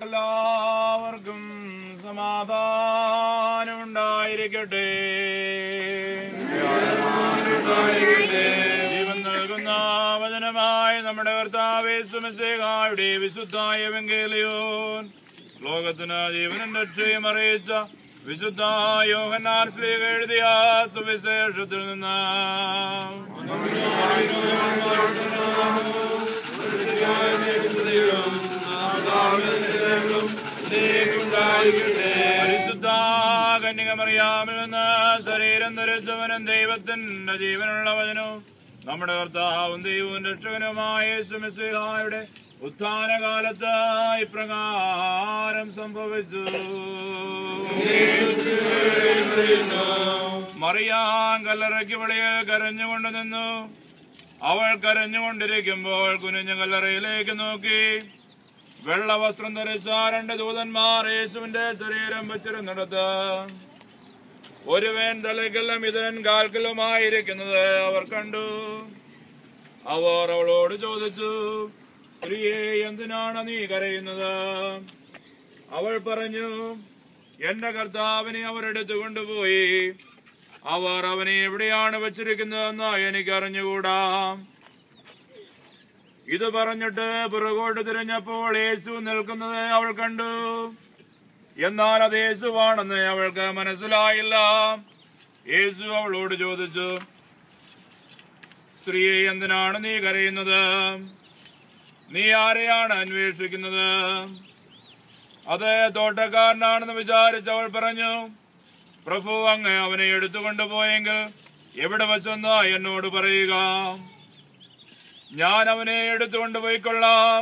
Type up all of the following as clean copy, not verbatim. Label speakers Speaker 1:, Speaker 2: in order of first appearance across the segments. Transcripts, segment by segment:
Speaker 1: എല്ലാവർക്കും സമാധാനം ഉണ്ടായിരിക്കട്ടെ. ജീവൻ നൽകുന്ന വചനമായി നമ്മുടെ കർത്താവേ യേശു മിശിഹായുടെ വിശുദ്ധായ എവങ്കേലിയോൻ ലോകത്തിന് ജീവനും രക്ഷയും അറിയിച്ച വിശുദ്ധ യോഹന്നാൻ ശ്ലീഹ എഴുതിയ സുവിശേഷത്തിൽ നിന്ന് പരിശുദ്ധ കന്യകമറിയാമിൽ നിന്ന് ശരീരം ധരിച്ചവനും ദൈവത്തിന്റെ ജീവനുള്ള വചനവും നമ്മുടെ കർത്താവും ദൈവവും രക്ഷകനുമായ യേശു മിശിഹായുടെ ഉത്ഥാനകാലത്ത് ഇപ്രകാരം സംഭവിച്ചു. മറിയാം കല്ലറയ്ക്ക് വെളിയിൽ കരഞ്ഞുകൊണ്ട് നിന്നു. അവൾ കരഞ്ഞുകൊണ്ടിരിക്കുമ്പോൾ കുനിഞ്ഞ കല്ലറയിലേക്ക് നോക്കി. വെള്ളവസ്ത്രം ധരിച്ച 2 ദൂതന്മാർ യേശുവിന്റെ ശരീരം വെച്ചിരുന്നിടത്ത് ഒരുവൻ തലയ്ക്കെല്ലാം ഇതൻ കാൽക്കലുമായിരിക്കുന്നത് അവർ കണ്ടു. അവർ അവളോട് ചോദിച്ചു, സ്ത്രീയെ, എന്തിനാണ് നീ കരയുന്നത്? അവൾ പറഞ്ഞു, എന്റെ കർത്താവിനെ അവരെടുത്തു കൊണ്ടുപോയി. അവർ അവനെ എവിടെയാണ് വെച്ചിരിക്കുന്നതെന്ന് എനിക്കറിഞ്ഞുകൂടാ. ഇത് പറഞ്ഞിട്ട് പുറകോട്ട് തിരിഞ്ഞപ്പോൾ യേശു നിൽക്കുന്നത് അവൾ കണ്ടു. എന്നാൽ അത് യേശുവാണെന്ന് അവൾക്ക് മനസ്സിലായില്ല. യേശു അവളോട് ചോദിച്ചു, സ്ത്രീയെ, എന്തിനാണ് നീ കരയുന്നത്? നീ ആരെയാണ് അന്വേഷിക്കുന്നത്? അത് തോട്ടക്കാരനാണെന്ന് വിചാരിച്ചവൾ പറഞ്ഞു, പ്രഭു, അങ്ങ് അവനെ എടുത്തുകൊണ്ടുപോയെങ്കിൽ എവിടെ വച്ചെന്ന് എന്നോട് പറയുക, ഞാൻ അവനെ എടുത്തുകൊണ്ടുപോയിക്കൊള്ളാം.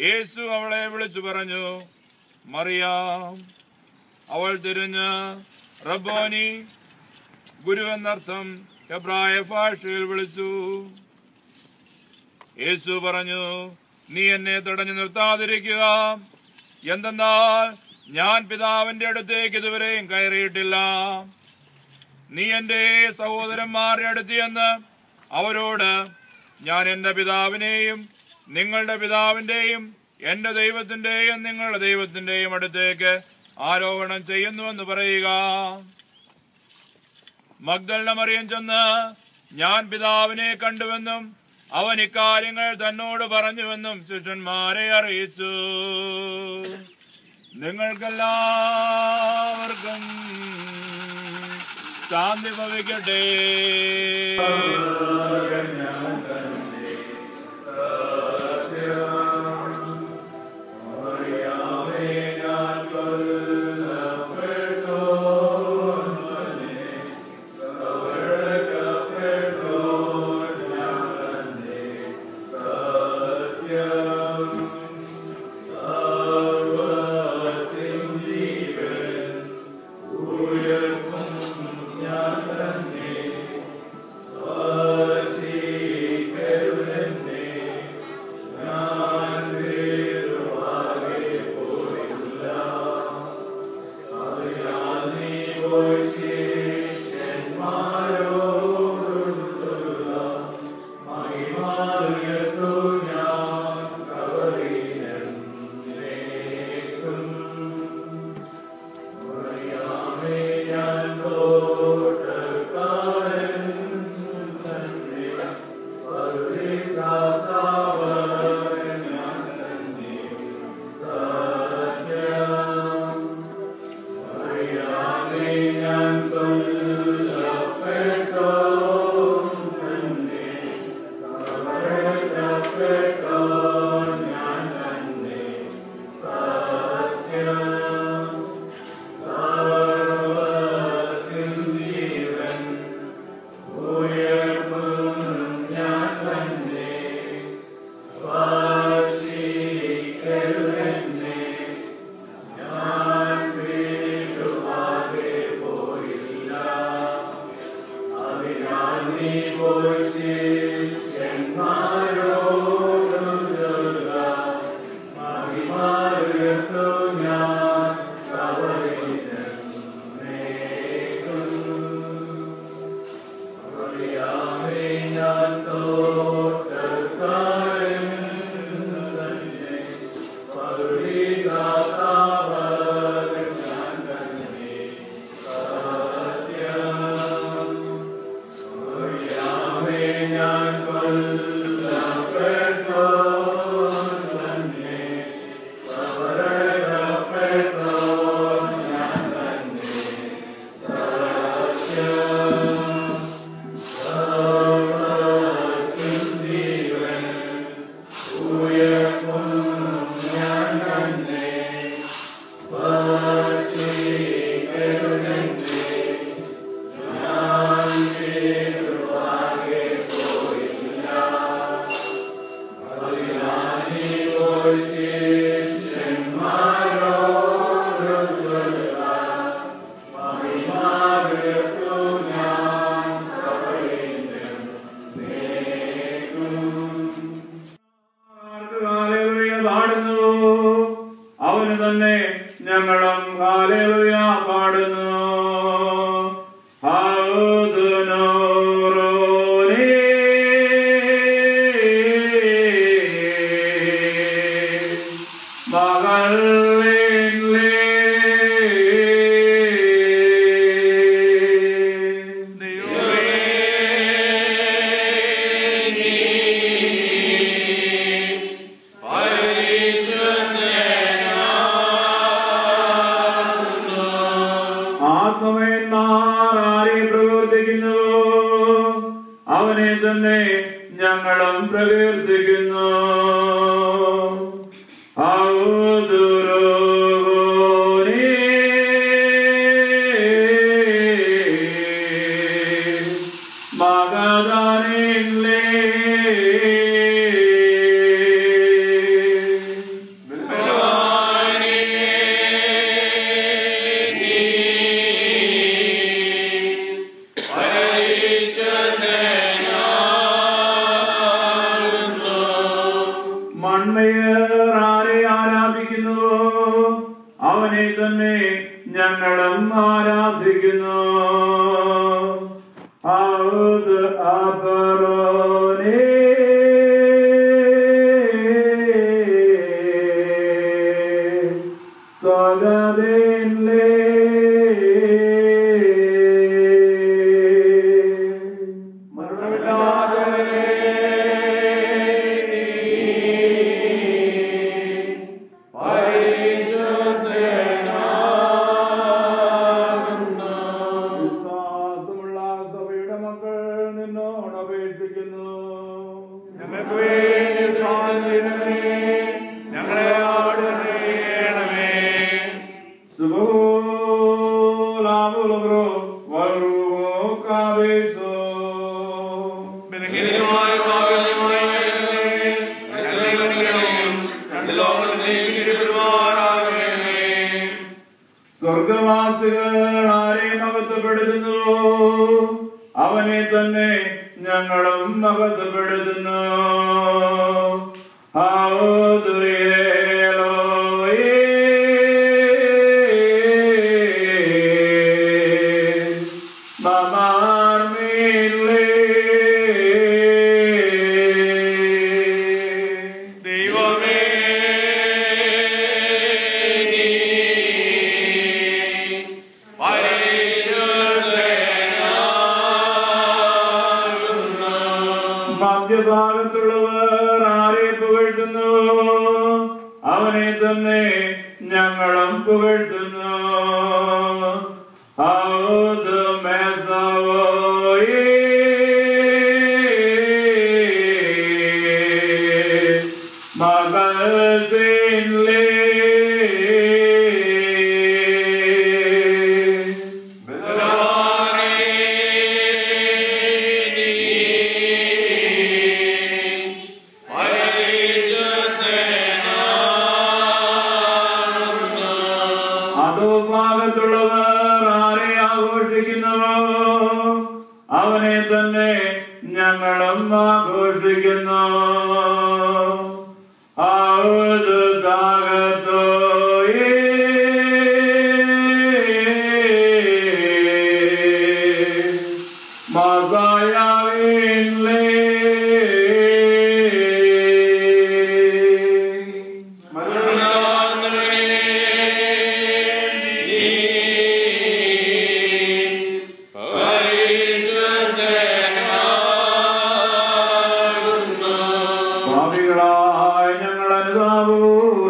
Speaker 1: യേശു അവളെ വിളിച്ചു പറഞ്ഞു, മറിയാം. അവൾ തിരിഞ്ഞ് റബ്ബോനി, ഗുരു എന്നർത്ഥം ഹെബ്രായ ഭാഷയിൽ വിളിച്ചു. യേശു പറഞ്ഞു, നീ എന്നെ തടഞ്ഞു നിർത്താതിരിക്കുക. എന്തെന്നാൽ ഞാൻ പിതാവിന്റെ അടുത്തേക്ക് ഇതുവരെയും കയറിയിട്ടില്ല. നീ എന്റെ സഹോദരന്മാരുടെ അടുത്ത് ചെന്ന് അവരോട്, ഞാൻ എന്റെ പിതാവിനെയും നിങ്ങളുടെ പിതാവിന്റെയും എന്റെ ദൈവത്തിന്റെയും നിങ്ങളുടെ ദൈവത്തിന്റെയും അടുത്തേക്ക് ആരോഹണം ചെയ്യുന്നുവെന്ന് പറയുക. മഗ്ദലന മറിയം ചെന്ന്, ഞാൻ പിതാവിനെ കണ്ടുവെന്നും അവൻ ഇക്കാര്യങ്ങൾ തന്നോട് പറഞ്ഞുവെന്നും ശിഷ്യന്മാരെ അറിയിച്ചു. നിങ്ങൾക്കെല്ലാവർക്കും ശാന്തി ഭവിക്കട്ടെ.
Speaker 2: Hallelujah.
Speaker 1: അവന് തന്നെ ഞങ്ങളും ഹല്ലേലൂയ പാടുന്നു. അവനെ തന്നെ ഞങ്ങളും പ്രകീർത്തിക്കുന്നു. അവനെ തന്നെ ഞങ്ങളും ആരാധിക്കുന്നു. സ്വർഗവാസികൾ ആരെ മഹത്വപ്പെടുത്തുന്നുവോ അവനെ തന്നെ ഞങ്ങളും മഹത്വപ്പെടുത്തുന്നു. മധ്യഭാഗത്തുള്ളവർ ആരെ പുകഴ്ത്തുന്നു അവനെ തന്നെ ഞങ്ങളും പുകഴ്ത്തുന്നു. ഭാഗത്തുള്ളവർ ആരെ ആഘോഷിക്കുന്നുവോ അവനെ തന്നെ ഞങ്ങളും ആഘോഷിക്കുന്നു. പാപികളായ ഞങ്ങൾ അനുതാപവും